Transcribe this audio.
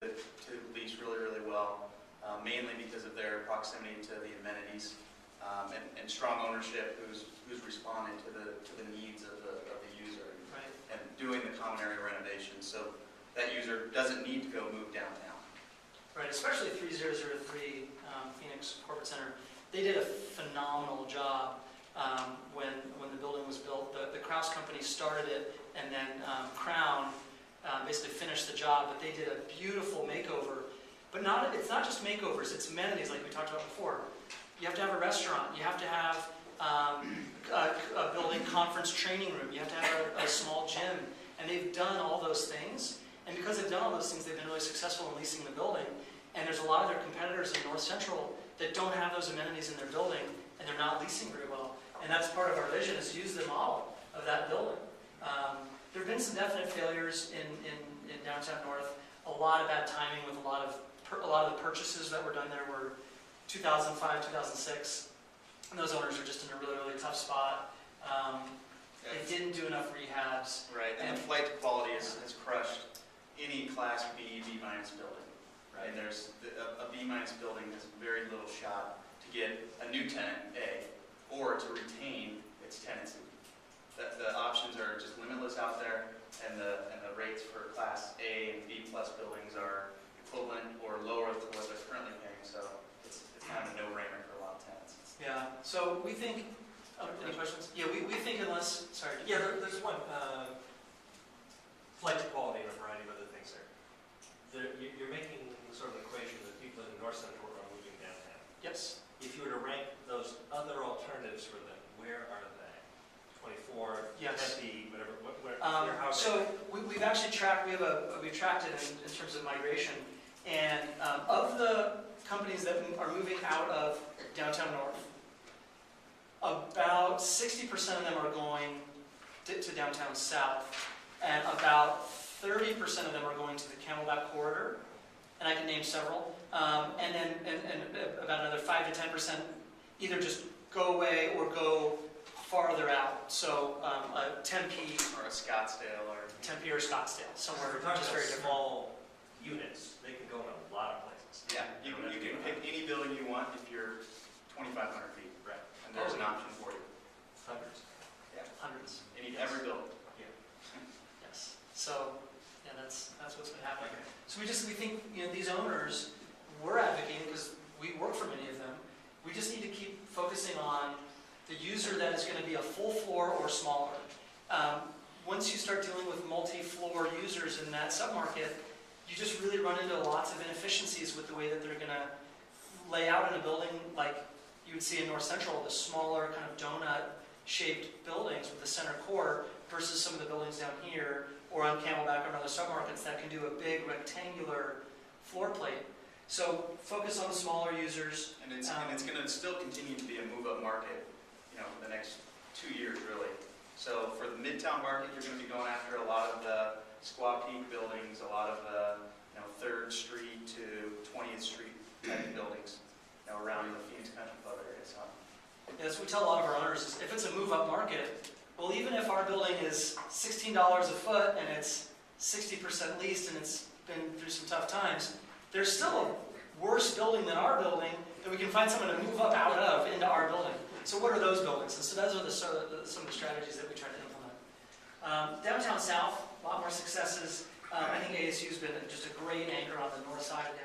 to lease really, really well, mainly because of their proximity to the amenities and strong ownership who's responding to the needs of the user, Right. and doing the common area renovation, so that user doesn't need to go move downtown. Right, especially 3003 Phoenix Corporate Center. They did a phenomenal job when the building was built. The Krause company started it, and then Crown basically finished the job, but they did a beautiful makeover. But it's not just makeovers, it's amenities like we talked about before. You have to have a restaurant, you have to have a building conference training room, you have to have a small gym, and they've done all those things. And because they've done all those things, they've been really successful in leasing the building. And there's a lot of their competitors in North Central that don't have those amenities in their building, and they're not leasing very well. And that's part of our vision, is to use the model of that building. There have been some definite failures in downtown North. A lot of bad timing with a lot of the purchases that were done there were 2005, 2006. And those owners are just in a really, really tough spot. They didn't do enough rehabs. Right, and the flight to quality has crushed any Class B, B- building. Right, and there's a B- building has very little shot to get a new tenant, A, or to retain its tenancy. The options are just limitless out there, and the rates for Class A and B+ buildings are equivalent or lower than what they're currently paying. So it's kind of a no-brainer for a lot of tenants. Yeah. So we think. Any questions? Yeah, we think unless. Sorry. Yeah, there's one. Flight to quality and a variety of other things there. You're making sort of an equation that people in North Central are moving downtown. Yes. If you were to rank those other alternatives for them, where are they? 24, Yes. 10, whatever. How so we've actually tracked. We've tracked it in terms of migration, and of the companies that are moving out of downtown North, about 60% of them are going to downtown South, and about 30% of them are going to the Camelback corridor, and I can name several, and then about another 5 to 10% either just go away or go farther out. So a Tempe Or a Scottsdale, or Tempe or Scottsdale, somewhere We're talking just about very different. small units. They can go in a lot of places. yeah, you can pick any building you want if you're 2,500 feet, Right. and there's an option for you. Hundreds. Hundreds. Every building. Yes. So yeah, that's what's been happening. So we think these owners, we're advocating because we work for many of them. We just need to keep focusing on the user that is going to be a full floor or smaller. Once you start dealing with multi-floor users in that submarket, you just really run into lots of inefficiencies with the way that they're going to lay out in a building like you would see in North Central, the smaller kind of donut-shaped buildings with the center core versus some of the buildings down here or on Camelback or other submarkets that can do a big rectangular floor plate. So focus on the smaller users. And it's going to still continue to be a move-up market, for the next 2 years, really. So for the Midtown market, you're going to be going after a lot of the Squaw Peak buildings, a lot of the 3rd Street to 20th Street type buildings, around the Phoenix Country Club area. So. Yes, we tell a lot of our owners is if it's a move-up market, well, even if our building is $16 a foot and it's 60% leased and it's been through some tough times, there's still a worse building than our building that we can find someone to move up out of into our building. So what are those buildings? And so those are some of the strategies that we try to implement. Downtown South, a lot more successes. I think ASU's been just a great anchor on the north side of